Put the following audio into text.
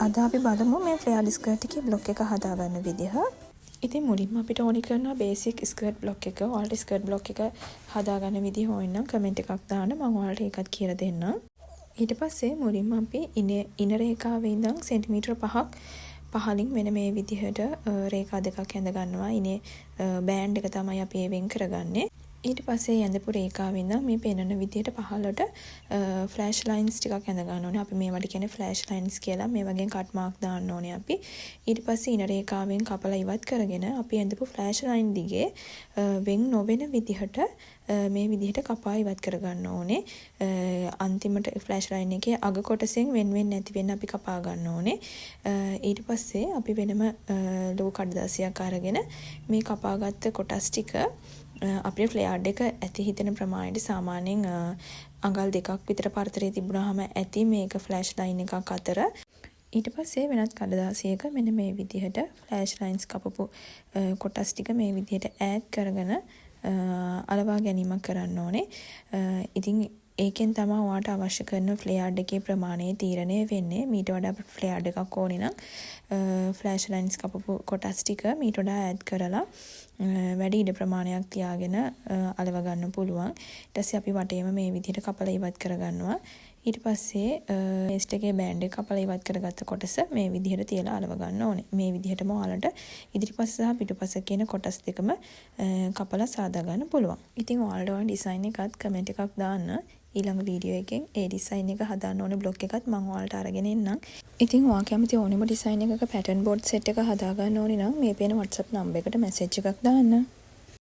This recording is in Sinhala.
අද අපි බලමු මේ ෆ්ලෙයාර්ඩ් ස්කර්ට් එකේ බ්ලොක් එක හදාගන්න විදිහ. ඉතින් මුලින්ම අපිට ඕනි කරනවා බේසික් ස්කර්ට් බ්ලොක් එක. ඔයාලට ස්කර්ට් බ්ලොක් එක හදාගන්න විදිහ ඕනනම් කමෙන්ට් එකක් දාන්න, මම ඔයාලට ඒකත් කියලා දෙන්නම්. ඊට පස්සේ මුලින්ම අපි ඉන රේඛාවේ ඉඳන් සෙන්ටිමීටර 5ක් පහලින් වෙන මේ විදිහට රේඛා දෙකක් ඇඳ ගන්නවා. ඉනේ බෑන්ඩ් එක තමයි අපි වෙන් කරගන්නේ. ඊට පස්සේ ඇඳපු රේඛාවෙන් ඉඳන් මේ පෙනෙන විදිහට පහළට ෆ්ලෑෂ් ලයින්ස් ටිකක් ඇඳ ගන්න ඕනේ. අපි මේවට කියන්නේ ෆ්ලෑෂ් ලයින්ස් කියලා. මේ වගේ කට් මාක් දාන්න ඕනේ අපි. ඊට පස්සේ ඉන රේඛාවෙන් කපලා ඉවත් කරගෙන අපි ඇඳපු ෆ්ලෑෂ් ලයින් දිගේ වෙන් නොවන විදිහට මේ විදිහට කපා ඉවත් කරගන්න ඕනේ. අන්තිමට ෆ්ලෑෂ් ලයින් එකේ අග කොටසෙන් වෙන නැති වෙන්න අපි කපා ගන්න ඕනේ. ඊට පස්සේ අපි වෙනම ලොකු කඩදාසියක් අරගෙන මේ කපාගත්ත කොටස් ටික අපේ ෆ්ලෙයාර්ඩ් එක ඇති හිතෙන ප්‍රමාණයට සාමාන්‍යයෙන් අඟල් 2ක් විතර පරතරය තිබුණාම ඇති මේක ෆ්ලෑෂ් ලයින් එකක් අතර. ඊට පස්සේ වෙනත් කඩදාසියක මෙන්න මේ විදිහට ෆ්ලෑෂ් ලයින්ස් කපපු කොටස් ටික මේ විදිහට ඈඩ් කරගෙන අලවා ගැනීමක් කරන්න ඕනේ. ඉතින් ඒකෙන් තමයි ඔයාලට අවශ්‍ය කරන ෆ්ලෙයාර්ඩ් එකේ ප්‍රමාණය තීරණය වෙන්නේ. මීට වඩා ෆ්ලෙයාර්ඩ් එකක් ඕනේ නම් ෆ්ලෑෂ් ලයින්ස් කපපු කොටස් ටික මීට වඩා ඈඩ් කරලා වැඩි ඉඩ ප්‍රමාණයක් තියාගෙන අලව ගන්න පුළුවන්. ඊට පස්සේ අපි වටේම මේ විදිහට කපලා ඉවත් කරගන්නවා. ඊට පස්සේ පේස්ට් එකේ බෑන්ඩ් එක කපලා ඉවත් කරගත්ත කොටස මේ විදිහට තියලා අලව ගන්න ඕනේ. මේ විදිහටම ඔයාලට ඉදිරිපස සහ පිටුපස කියන කොටස් දෙකම කපලා සාදා ගන්න පුළුවන්. ඉතින් ඔයාලට ඕන ඩිසයින් එකත් කමෙන්ට් එකක් දාන්න. ඊළඟ වීඩියෝ එකෙන් ඒ ඩිසයින් එක හදාන්න ඕනේ බ්ලොග් එකත් මම ඔයාලට අරගෙන එන්නම්. ඉතින් ඔයා කැමති ඕනෙම ඩිසයින් එකක පැටර්න් බෝඩ් සෙට් එක හදාගන්න ඕනේ නම් මේ පේන WhatsApp නම්බර් එකට මැසේජ් එකක් දාන්න.